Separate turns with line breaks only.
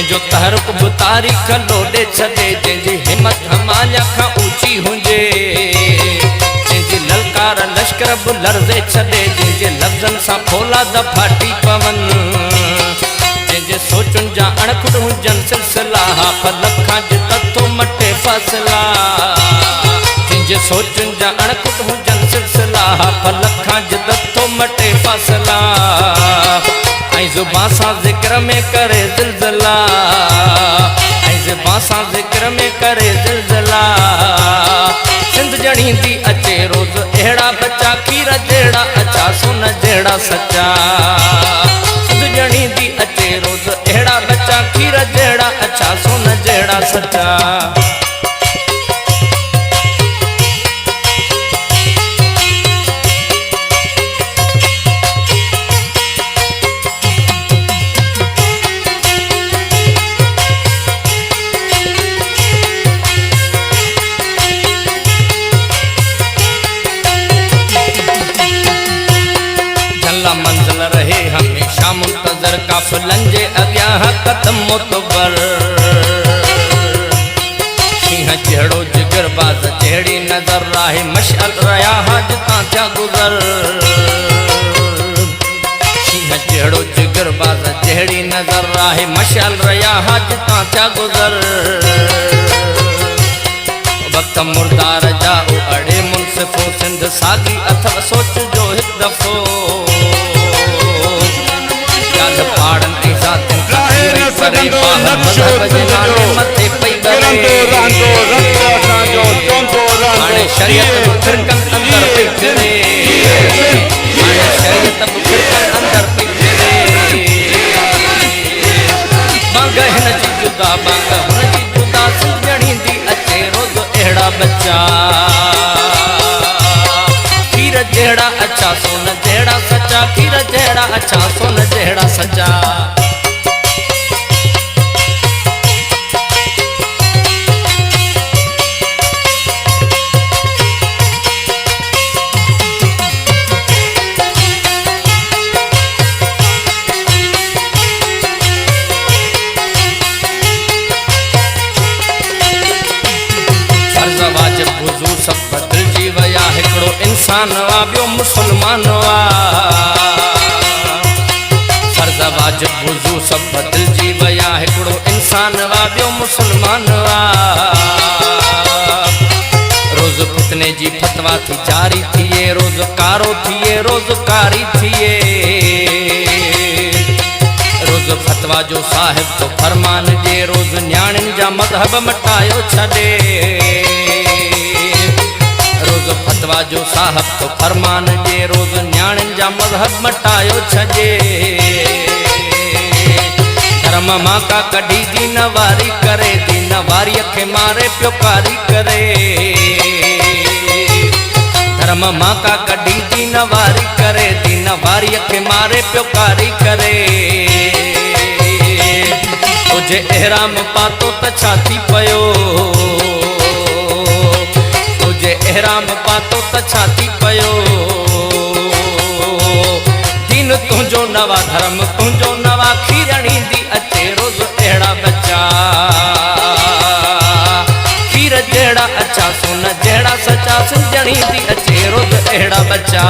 जो तहरुक बुतारी खलो दे छदे जंजी हिम्मत हमालिया खा ऊंची हुंजे जंजी ललकार लश्कर बुलरजे छदे जंजे लफ्जन सा फोला द फाटी पवन जंजे सोचुन जा अणखुट हुजन सिलसिला फलखा ज ततो मटे फसला जंजे सोचुन जा अणखुट हुजन सिलसिला फलखा ज ततो मटे फसला आई जुबां सा जिक्र में करे ज़िलज़िला आई जुबां सा जिक्र में करे ज़िलज़िला सिंध जणी दी अचे रोज़ अहिड़ा बच्चा खीर जहिड़ा अचा सुन जहिड़ा सच्चा सिंध जणी दी अचे रोज़ अहिड़ा बच्चा खीर जहिड़ा अचा सुन जहिड़ा सच्चा मंजिल रहे हमेशा मुंतजर काफिलन जे अग्यां कदम मुतबर सिंह जहिड़ो जिगरबाज़ जहिड़ी नज़र आहे मशअल रया जितां थिया गुज़र सिंह जहिड़ो जिगरबाज़ जहिड़ी नज़र आहे मशअल रया जितां थिया गुज़र वक्त मुर्दार जा अड़े मुनसिफ़ो सिंध सागी अथव सोच जो हिकु दफ़ो पाड़न ऐसा मथे पई शरीयत फिरकन अंदर पई फिरे शरीयत फिरकन अंदर पई फिरे बांग हिन जी जुदा बांग हुन जी जुदा सुजणी दी अचे रोज़ अहिड़ा बच्चा खीर जहिड़ा अच्छा सोन जहिड़ा सच्चा खीर जहिड़ा अच्छा सोन जहिड़ा सच्चा फर्ज़ वाजिब हुजूर सब बदलजी वया हिकिड़ो इंसान वा ॿियो मुसलमान वा फर्ज़ वाजिब हुजूर सब बदलजी वया हिकिड़ो इंसान वा ॿियो मुसलमान वा रोज़ फितने जी फतवा थी जारी थिए रोज़ कारो थिए रोज़ कारी थिए रोज़ फतवा जो साहिब तो फरमान जे रोज़ न्याणियुनि जा मज़हब मटायो छॾे रोज़ फतवा जो साहब तो फरमान जे रोज़ न्याणियुनि जा मज़हब मटायो छॾे धर्म मां का कढी दीन वारी करे दीन वारीअ खे मारे पियो कारी करे धर्म मां का कढी दीन वारी करे दीन वारीअ खे मारे पियो कारी करे तुझे एहराम पातो त छा थी पयो एहराम पातो त छा थी पयो दीन तुंहिंजो नवा धर्म तुंहिंजो नवा खीरणी दी अचे रोज़ अहिड़ा बच्चा खीर जहिड़ा अच्छा सोन जहिड़ा सच्चा सिंधणी दी अचे रोज़ अहिड़ा बच्चा